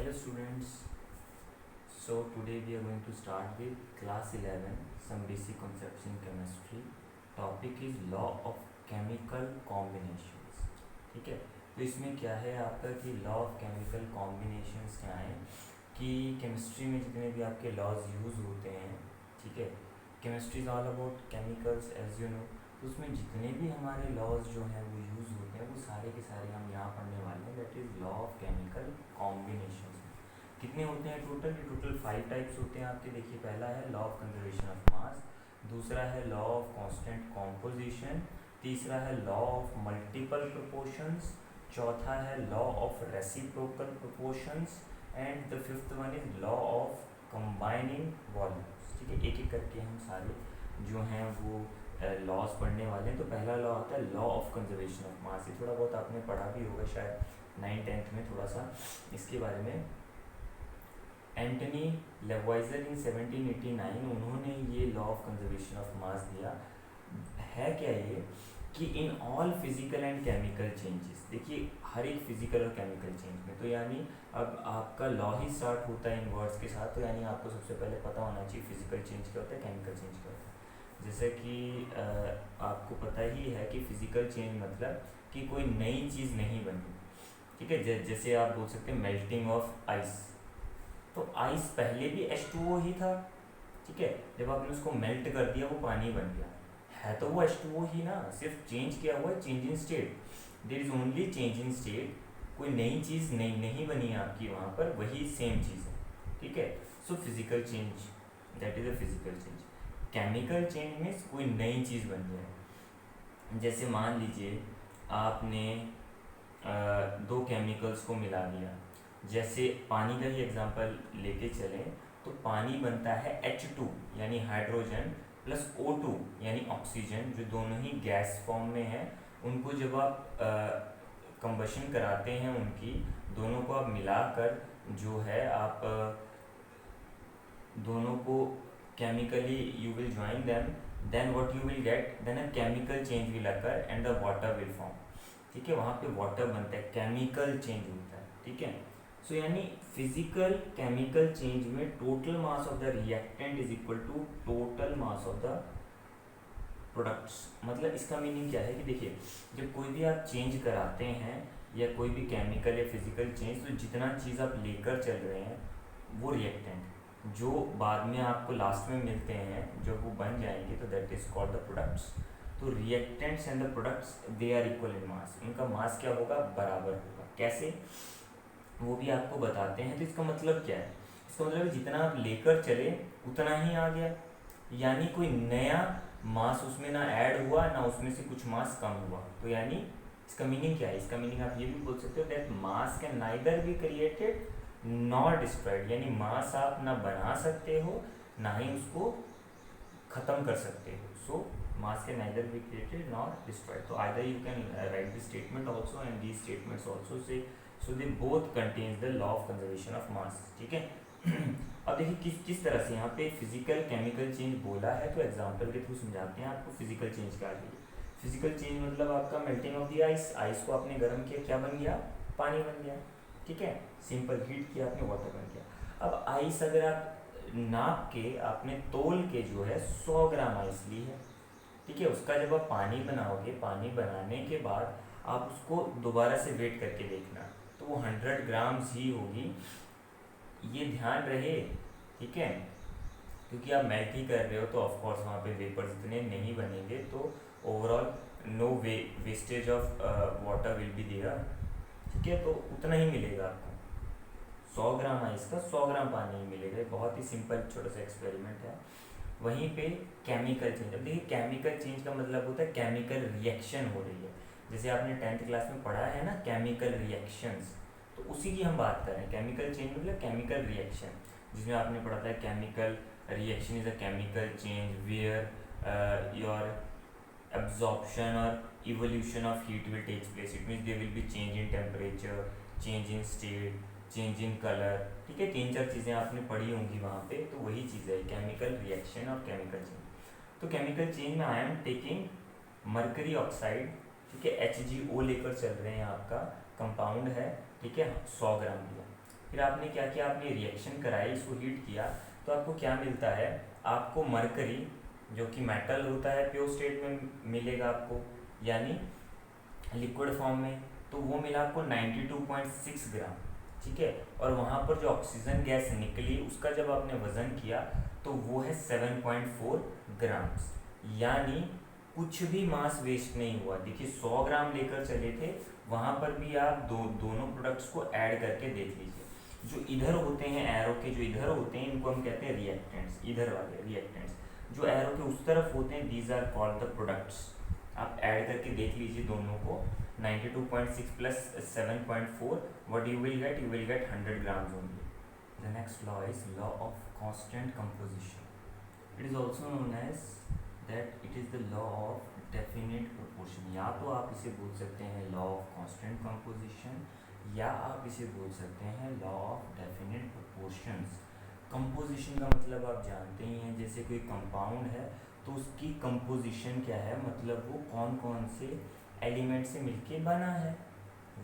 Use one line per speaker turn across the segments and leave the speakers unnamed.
Hello students, so today we are going to start with class 11 some basic concepts in chemistry. Topic is law of chemical combinations. ठीक है, तो इसमें क्या है आपका कि लॉ ऑफ केमिकल कॉम्बिनेशंस क्या हैं कि केमिस्ट्री में जितने भी आपके लॉज यूज़ होते हैं, ठीक है, chemistry is all about chemicals as you know, तो उसमें जितने भी हमारे लॉज जो हैं वो यूज़ होते हैं वो सारे के सारे हम यहाँ पढ़ने वाले हैं. That is law of chemical combinations. कितने होते हैं टोटल? ये टोटल 5 टाइप्स होते हैं आपके. देखिए, पहला है law of conservation of mass, दूसरा है लॉ ऑफ कांस्टेंट कॉम्पोजिशन, तीसरा है लॉ ऑफ मल्टीपल प्रोपोर्शंस, चौथा है law of reciprocal proportions and the fifth one is law of combining volumes. ठीक है, एक एक करके हम सारे जो हैं वो लॉज पढ़ने वाले हैं. तो पहला लॉ आता है law of conservation of mass. ये थोड़ा बहुत आपने पढ़ा भी होगा शायद 9th-10th में थोड़ा सा इसके बारे में. एंटनी लेवाइजर इन 1789 उन्होंने ये law of conservation of mass दिया है. क्या ये कि in all physical and chemical changes, देखिए हर एक फिजिकल और केमिकल चेंज में, तो यानी अब आपका लॉ ही स्टार्ट होता है इन वर्ड्स के साथ, तो यानी आपको सबसे पहले पता होना चाहिए फिजिकल चेंज क्या होता है, केमिकल चेंज क्या होता है. जैसे कि आपको पता ही है कि फिजिकल चेंज मतलब कि कोई नई चीज़ नहीं बनी. ठीक है, जैसे आप बोल सकते हैं मेल्टिंग ऑफ आइस. तो आइस पहले भी H2O ही था. ठीक है, जब आपने उसको मेल्ट कर दिया वो पानी बन गया है, तो वो H2O ही ना, सिर्फ चेंज किया हुआ है, change in state. There is only change in state. कोई नई चीज़ नहीं बनी है आपकी वहाँ पर, वही सेम चीज़ है. ठीक है, so physical change that is a physical change. Chemical change means कोई नई चीज़ बन जाए. जैसे मान लीजिए आपने दो केमिकल्स को मिला दिया. जैसे पानी का ही एग्जांपल लेके चलें तो पानी बनता है H2 यानी हाइड्रोजन प्लस O2 यानी ऑक्सीजन, जो दोनों ही गैस फॉर्म में है. उनको जब आप कंबशन कराते हैं, उनकी दोनों को आप मिलाकर जो है आप दोनों को chemically you will join them, then what you will get, then a chemical change will occur and the water will form. ठीक है, वहाँ पे वाटर बनता है, केमिकल चेंज होता है. ठीक है, सो यानी फिजिकल केमिकल चेंज में total mass of the reactant is equal to total mass of the products. मतलब इसका मीनिंग क्या है कि देखिए, जब कोई भी आप चेंज कराते हैं या कोई भी केमिकल या फिजिकल चेंज, तो जितना चीज़ आप लेकर चल रहे हैं वो रिएक्टेंट जो बाद में आपको लास्ट में मिलते हैं, जब वो बन जाएंगे, तो that is called the products. तो reactants and the products they are equal in mass. उनका मास क्या होगा? बराबर होगा. कैसे, वो भी आपको बताते हैं. तो इसका मतलब क्या है? इसका मतलब जितना आप लेकर चले उतना ही आ गया, यानी कोई नया मास उसमें ना ऐड हुआ ना उसमें से कुछ मास कम हुआ. तो यानी इसका मीनिंग क्या है? इसका मीनिंग आप ये भी बोल सकते हो that mass can neither be created not destroyed. यानी मास आप ना बना सकते हो ना ही उसको ख़त्म कर सकते हो. सो mass can neither be created nor destroyed. So either you can write this statement also and these statements also say, so they both contains the law of conservation of mass. ठीक है. अब देखिए किस तरह से यहाँ पे फिजिकल केमिकल चेंज बोला है, तो एग्जांपल के थ्रू समझाते हैं आपको फिजिकल चेंज क्या है. फिजिकल चेंज मतलब आपका melting of the ice. Ice को आपने गर्म किया, क्या बन गया? पानी बन गया. ठीक है, सिंपल हीट किया आपने, वाटर बन गया. अब आइस अगर आप नाप के आपने तोल के जो है 100 ग्राम आइस ली है. ठीक है, उसका जब आप पानी बनाओगे, पानी बनाने के बाद आप उसको दोबारा से वेट करके देखना, तो वो 100 ग्राम्स ही होगी. ये ध्यान रहे. ठीक है, क्योंकि आप मेल्ट ही कर रहे हो तो ऑफकोर्स वहाँ पे वेपर्स इतने नहीं बनेंगे, तो overall no wastage of water will be there. ठीक है, तो उतना ही मिलेगा आपको. 100 ग्राम आइस का 100 ग्राम पानी ही मिलेगा. बहुत ही सिंपल छोटा सा एक्सपेरिमेंट है. वहीं पे केमिकल चेंज. अब देखिए, केमिकल चेंज का मतलब होता है केमिकल रिएक्शन हो रही है. जैसे आपने 10th क्लास में पढ़ा है ना, केमिकल रिएक्शंस, तो उसी की हम बात कर रहे हैं. केमिकल चेंज मतलब केमिकल रिएक्शन, जिसमें आपने पढ़ा था chemical reaction is a chemical change where your absorption और evolution of heat will takes place. It means there will be change in temperature, change in state, change in colour. ठीक है, 3-4 चीज़ें आपने पढ़ी होंगी वहाँ पे, तो वही चीज़ है केमिकल रिएक्शन और केमिकल चेंज. तो केमिकल चेंज में I am taking mercury oxide. ठीक है, HgO लेकर चल रहे हैं, आपका कंपाउंड है. ठीक है, 100 ग्राम लिया. फिर आपने क्या किया, आपने रिएक्शन कराई, इसको हीट किया, तो आपको क्या मिलता है, आपको मरकरी जो कि मेटल होता है प्योर स्टेट में मिलेगा आपको, यानी लिक्विड फॉर्म में, तो वो मिला आपको 92.6 ग्राम। ठीक है, और वहाँ पर जो ऑक्सीजन गैस निकली उसका जब आपने वज़न किया तो वो है 7.4 ग्राम्स, यानी कुछ भी मास वेस्ट नहीं हुआ। देखिए 100 ग्राम लेकर चले थे, वहाँ पर भी आप दोनों प्रोडक्ट्स को ऐड करके देख लीजिए। जो इधर होते हैं एरो के, जो इधर होते हैं इनको हम कहते हैं रिएक्टेंट्स, इधर वाले रिएक्टेंट्स, जो एरो के उस तरफ होते हैं these are called the products. आप ऐड करके देख लीजिए दोनों को, 92.6 plus 7.4, what you will get 100 grams only. The next law is law of constant composition. It is also known as that it is the law of definite proportion. या तो आप इसे बोल सकते हैं law of constant composition, या आप इसे बोल सकते हैं law of definite proportions. Composition का मतलब आप जानते ही हैं, जैसे कोई कंपाउंड है तो उसकी कंपोजिशन क्या है, मतलब वो कौन कौन से एलिमेंट से मिलके बना है,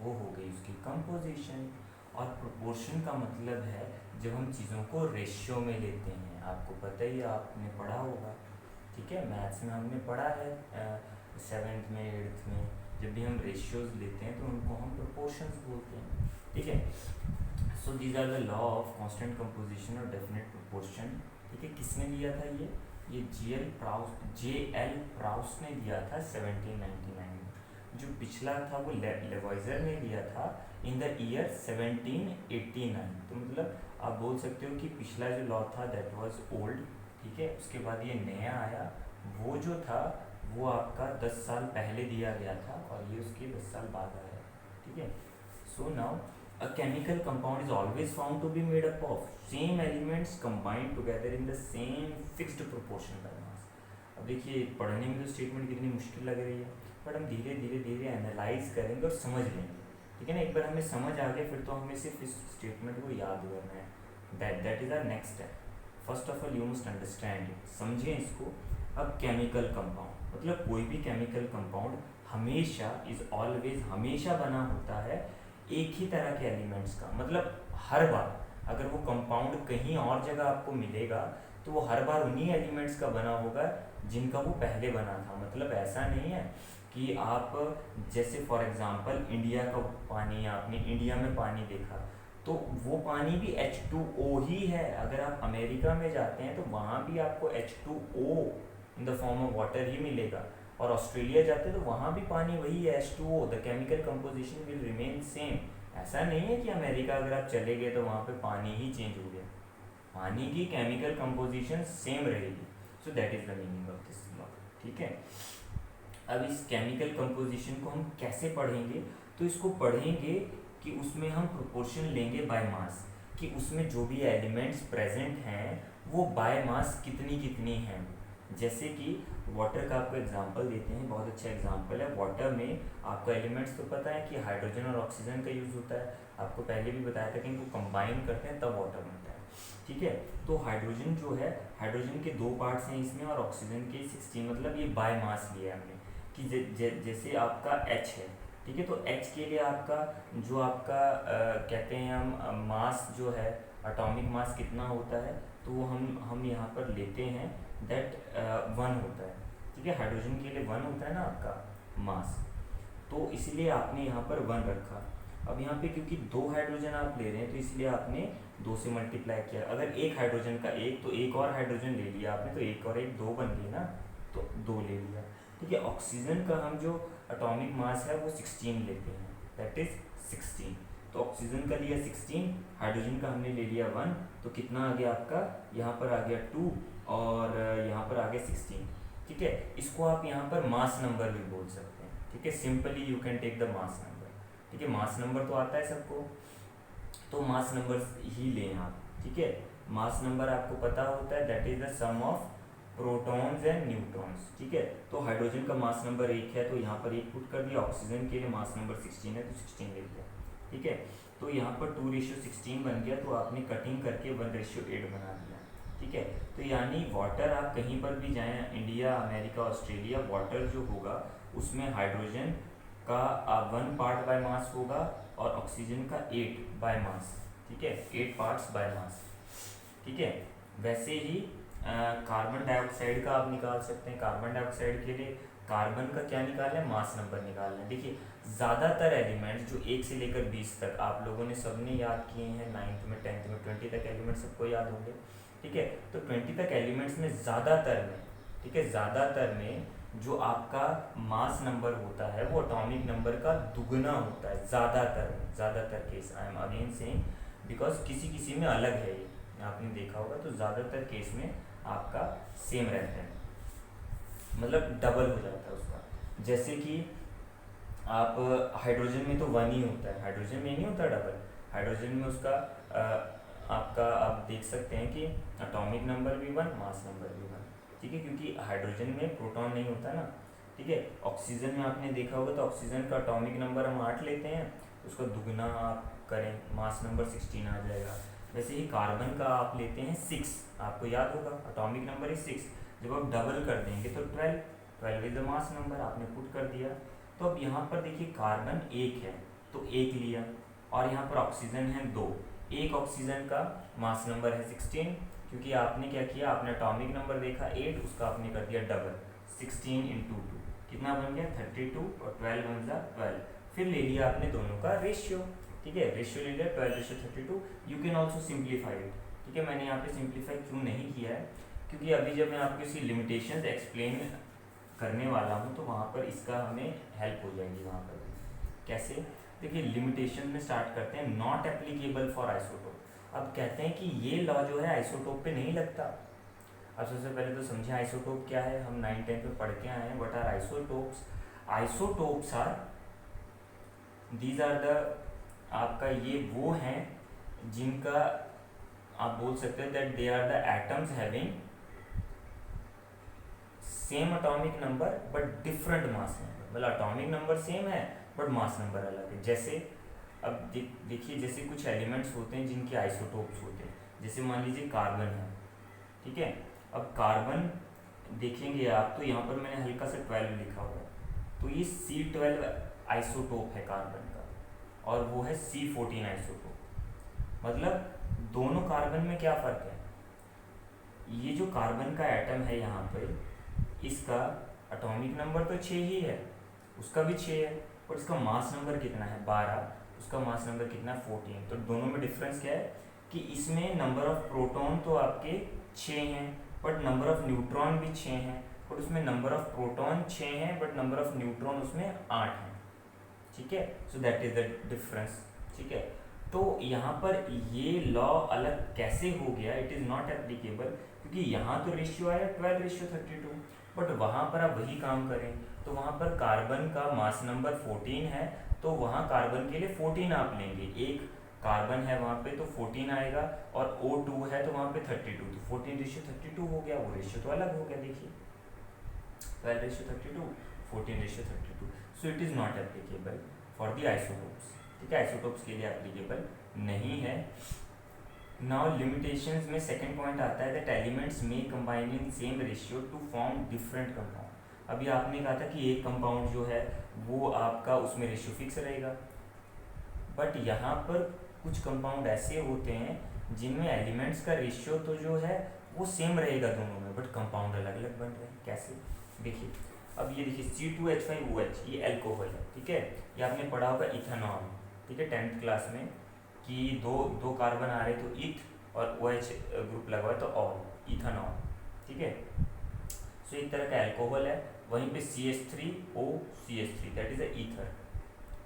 वो हो गई उसकी कंपोजिशन। और प्रोपोर्शन का मतलब है जब हम चीज़ों को रेशियो में लेते हैं, आपको पता ही है, आपने पढ़ा होगा। ठीक है, मैथ्स में हमने पढ़ा है 7th में 8th में, जब भी हम रेशियोज लेते हैं तो उनको हम प्रोपोर्शंस बोलते हैं। ठीक है, so these are the law of constant composition और डेफिनेट प्रोपोर्शन। ठीक है, किसने दिया था ये J.L. प्राउस ने दिया था 1799 में। जो पिछला था वो लेवॉइजर ने दिया था इन द ईयर 1789। तो मतलब आप बोल सकते हो कि पिछला जो लॉ था दैट वाज ओल्ड। ठीक है, उसके बाद ये नया आया, वो जो था वो आपका 10 साल पहले दिया गया था और ये उसके 10 साल बाद आया। ठीक है, so now a chemical compound is always found to be made up of same elements combined together in the same fixed proportion by mass. अब देखिए पढ़ने में तो स्टेटमेंट कितनी मुश्किल लग रही है, बट हम धीरे धीरे धीरे एनालाइज करेंगे और समझ लेंगे। ठीक है ना, एक बार हमें समझ आ गया फिर तो हमें सिर्फ इस स्टेटमेंट को याद करना है। That is our next step. First of all you must understand, समझें इसको। अब केमिकल कंपाउंड मतलब कोई भी केमिकल कंपाउंड हमेशा इज ऑलवेज हमेशा बना होता है एक ही तरह के एलिमेंट्स का। मतलब हर बार अगर वो कंपाउंड कहीं और जगह आपको मिलेगा तो वो हर बार उन्हीं एलिमेंट्स का बना होगा जिनका वो पहले बना था। मतलब ऐसा नहीं है कि आप जैसे फॉर एग्जांपल इंडिया का पानी, आपने इंडिया में पानी देखा तो वो पानी भी H2O ही है। अगर आप अमेरिका में जाते हैं तो वहाँ भी आपको H2O in the form of water ही मिलेगा, और ऑस्ट्रेलिया जाते तो वहाँ भी पानी वही है H2O। The chemical composition will remain same. ऐसा नहीं है कि अमेरिका अगर आप चले गए तो वहाँ पे पानी ही चेंज हो गया, पानी की केमिकल कंपोजिशन सेम रहेगी। So that is the meaning of this law. ठीक है, अब इस केमिकल कंपोजिशन को हम कैसे पढ़ेंगे, तो इसको पढ़ेंगे कि उसमें हम प्रोपोर्शन लेंगे बाय मास, कि उसमें जो भी एलिमेंट्स प्रेजेंट हैं वो बाय मास कितनी कितनी हैं। जैसे कि वाटर का आपको एग्जांपल देते हैं, बहुत अच्छा एग्जांपल है। वाटर में आपको एलिमेंट्स तो पता है कि हाइड्रोजन और ऑक्सीजन का यूज़ होता है, आपको पहले भी बताया था कि इनको कंबाइन करते हैं तब वाटर बनता है। ठीक है, तो हाइड्रोजन जो है, हाइड्रोजन के 2 पार्ट्स हैं इसमें और ऑक्सीजन के 16, मतलब ये बाय मास लिया है हमने कि जैसे आपका H है। ठीक है, तो H के लिए आपका जो आपका कहते हैं हम मास जो है, एटॉमिक मास कितना होता है, तो वो हम यहाँ पर लेते हैं दैट 1 होता है। ठीक है, हाइड्रोजन के लिए 1 होता है ना आपका मास, तो इसलिए आपने यहाँ पर 1 रखा। अब यहाँ पे क्योंकि 2 हाइड्रोजन आप ले रहे हैं तो इसलिए आपने 2 से मल्टीप्लाई किया। अगर एक हाइड्रोजन का 1 तो एक और हाइड्रोजन ले लिया आपने, तो 1 और 1 2 बन गए ना, तो 2 ले लिया। ठीक है, ऑक्सीजन का हम जो एटॉमिक मास है वो 16 लेते हैं, दैट इज 16। तो ऑक्सीजन का लिया 16, हाइड्रोजन का हमने ले लिया 1, तो कितना आ गया आपका, यहाँ पर आ गया 2 और यहाँ पर आ गया 16। ठीक है, इसको आप यहाँ पर मास नंबर भी बोल सकते हैं। ठीक है, simply you can take the mass number. ठीक है, मास नंबर तो आता है सबको, तो मास नंबर ही लें आप। ठीक है, मास नंबर आपको पता होता है that is the sum of protons and neutrons. ठीक है, तो हाइड्रोजन का मास नंबर 1 है तो यहाँ पर 1 पुट कर दिया, ऑक्सीजन के लिए मास नंबर 16 है तो 16 ले लिया। ठीक है, तो यहाँ पर 2:16 बन गया, तो आपने कटिंग करके 1:8 बना दिया। ठीक है, तो यानी वाटर आप कहीं पर भी जाएं, इंडिया, अमेरिका, ऑस्ट्रेलिया, वाटर जो होगा उसमें हाइड्रोजन का 1 पार्ट बाय मास होगा और ऑक्सीजन का 8 बाय मास। ठीक है, 8 पार्ट्स बाय मास, ठीक है। वैसे ही कार्बन डाइऑक्साइड का आप निकाल सकते हैं। कार्बन डाइऑक्साइड के लिए कार्बन का क्या निकालना है, मास नंबर निकालना है। देखिए ज़्यादातर एलिमेंट्स जो 1 से लेकर 20 तक आप लोगों ने सबने याद किए हैं, 9th में 10th में, 20 तक एलिमेंट्स सबको याद होंगे, ठीक है। तो 20 तक एलिमेंट्स में ज़्यादातर में, ठीक है, ज़्यादातर में जो आपका मास नंबर होता है वो एटॉमिक नंबर का दुगना होता है, ज़्यादातर case. I am again saying because किसी किसी में अलग है, ये आपने देखा होगा। तो ज़्यादातर केस में आपका सेम रहता है, मतलब डबल हो जाता है उसका। जैसे कि आप हाइड्रोजन में तो 1 ही होता है, हाइड्रोजन में नहीं होता डबल। हाइड्रोजन में उसका आपका आप देख सकते हैं कि एटॉमिक नंबर भी 1, मास नंबर भी 1, ठीक है, क्योंकि हाइड्रोजन में प्रोटॉन नहीं होता ना, ठीक है। ऑक्सीजन में आपने देखा होगा तो ऑक्सीजन का एटॉमिक नंबर हम 8 लेते हैं, उसका दुगना आप करें, मास नंबर 16 आ जाएगा। वैसे ही कार्बन का आप लेते हैं 6, आपको याद होगा एटॉमिक नंबर है 6, जब आप डबल कर देंगे तो 12 इज द मास नंबर, आपने पुट कर दिया। तो अब यहाँ पर देखिए कार्बन 1 है तो 1 लिया, और यहाँ पर ऑक्सीजन है 2। एक ऑक्सीजन का मास नंबर है 16, क्योंकि आपने क्या किया, आपने एटॉमिक नंबर देखा 8, उसका आपने कर दिया डबल, 16 × 2 कितना बन गया 32, और 12 बन गया 12। फिर ले लिया आपने दोनों का रेशियो, ठीक है, रेशियो ले लिया 12:32। You can also simplify it, ठीक है। मैंने यहाँ पे सिंप्लीफाई क्यों नहीं किया है, क्योंकि अभी जब मैं आपको इसकी लिमिटेशंस एक्सप्लेन करने वाला हूँ तो वहाँ पर इसका हमें हेल्प हो जाएगी। वहाँ पर कैसे, देखिए लिमिटेशन में स्टार्ट करते हैं, नॉट एप्लीकेबल फॉर आइसोटोप। अब कहते हैं कि ये लॉ जो है आइसोटोप पे नहीं लगता। अब सबसे पहले तो समझे आइसोटोप क्या है, हम 9th-10th में पढ़ के आए हैं। What are isotopes? Isotopes are, these are the, आपका ये वो हैं जिनका आप बोल सकते हैं that they are the atoms having same atomic number but different mass number. मतलब एटॉमिक नंबर सेम है बट मास नंबर अलग है। जैसे अब देखिए, जैसे कुछ एलिमेंट्स होते हैं जिनके आइसोटोप्स होते हैं, जैसे मान लीजिए कार्बन है, ठीक है। अब कार्बन देखेंगे आप तो यहाँ पर मैंने हल्का सा 12 लिखा हुआ है, तो ये C12 आइसोटोप है कार्बन का, और वो है C14 आइसोटोप। मतलब दोनों कार्बन में क्या फ़र्क है, ये जो कार्बन का एटम है यहाँ पे, इसका एटॉमिक नंबर तो 6 ही है, उसका भी 6 है, और इसका मास नंबर कितना है 12, उसका मास नंबर कितना है 14। तो दोनों में डिफरेंस क्या है कि इसमें नंबर ऑफ प्रोटॉन तो आपके 6 हैं बट नंबर ऑफ न्यूट्रॉन भी 6 हैं, और उसमें नंबर ऑफ प्रोटॉन 6 हैं बट नंबर ऑफ न्यूट्रॉन उसमें 8 हैं, ठीक है। So that is the difference, ठीक है। तो यहाँ पर ये लॉ अलग कैसे हो गया, इट इज़ नॉट एप्लीकेबल, क्योंकि यहाँ तो रेशियो आया 12:32, बट वहाँ पर आप वही काम करें तो वहाँ पर कार्बन का मास नंबर 14 है, तो वहाँ कार्बन के लिए 14 आप लेंगे, एक कार्बन है वहाँ पे तो 14 आएगा, और O2 है तो वहाँ पे 32, तो 14:32 हो गया, वो रेशियो तो अलग हो गया। देखिए 12:32, 14:32, so it is not applicable for the isotopes, ठीक है, आइसोटोप्स के लिए एप्लीकेबल नहीं है। नाउ लिमिटेशंस में सेकंड पॉइंट आता है दैट एलिमेंट्स में combine in same ratio two form different compound. अभी आपने कहा था कि एक कंपाउंड जो है वो आपका उसमें रेशियो फिक्स रहेगा, बट यहाँ पर कुछ कंपाउंड ऐसे होते हैं जिनमें एलिमेंट्स का रेशियो तो जो है वो सेम रहेगा दोनों में, बट कंपाउंड अलग अलग बन रहे हैं। कैसे, देखिए अब ये देखिए C2H5OH, ये एल्कोहल है, ठीक है। ये आपने पढ़ा होगा इथेनॉल, ठीक है, 10th क्लास में, कि दो कार्बन आ रहे तो इथ और OH ग्रुप लगा हुआ है तो ऑल, इथेनॉल, ठीक है। सो एक तरह का एल्कोहल है, वहीं पे CH3OCH3 that is a ether,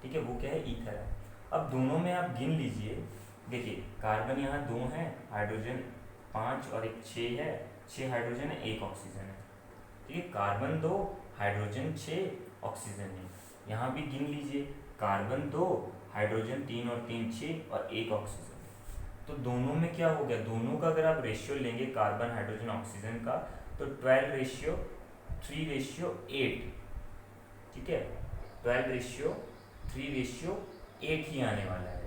ठीक है, वो क्या है, ईथर है। अब दोनों में आप गिन लीजिए, देखिए कार्बन यहाँ 2 है, हाइड्रोजन 5 और एक 6 है, 6 हाइड्रोजन है, 1 ऑक्सीजन है, ठीक है। Carbon 2, hydrogen 6, oxygen 1। यहाँ भी गिन लीजिए, कार्बन 2, हाइड्रोजन 3 और 3 6 और 1 ऑक्सीजन। तो दोनों में क्या हो गया, दोनों का अगर आप रेशियो लेंगे कार्बन हाइड्रोजन ऑक्सीजन का, तो 12:3:8, ठीक है, 12:3:8 ही आने वाला है।